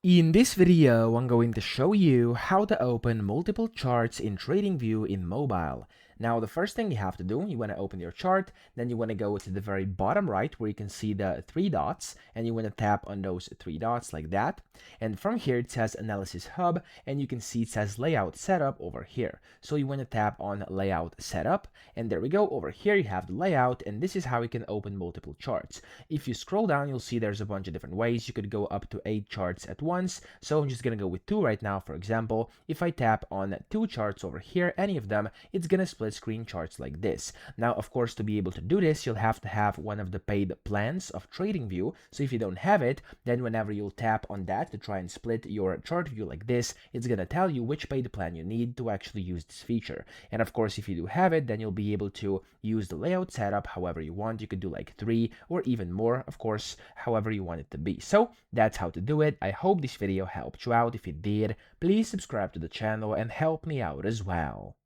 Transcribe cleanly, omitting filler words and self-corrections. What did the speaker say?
In this video, I'm going to show you how to open multiple charts in TradingView in mobile. Now, the first thing you have to do, you want to open your chart, then you want to go to the very bottom right where you can see the three dots, and you want to tap on those three dots like that. And from here, it says Analysis Hub, and you can see it says Layout Setup over here. So you want to tap on Layout Setup, and there we go. Over here, you have the layout, and this is how you can open multiple charts. If you scroll down, you'll see there's a bunch of different ways. You could go up to 8 charts at once. So I'm just gonna go with 2 right now. For example, if I tap on 2 charts over here, any of them, it's gonna split screen charts like this. Now, of course, to be able to do this, you'll have to have one of the paid plans of TradingView. So if you don't have it, then whenever you'll tap on that to try and split your chart view like this, it's gonna tell you which paid plan you need to actually use this feature. And of course, if you do have it, then you'll be able to use the layout setup however you want. You could do like 3 or even more, of course, however you want it to be. So that's how to do it. I hope this video helped you out. If it did, please subscribe to the channel and help me out as well.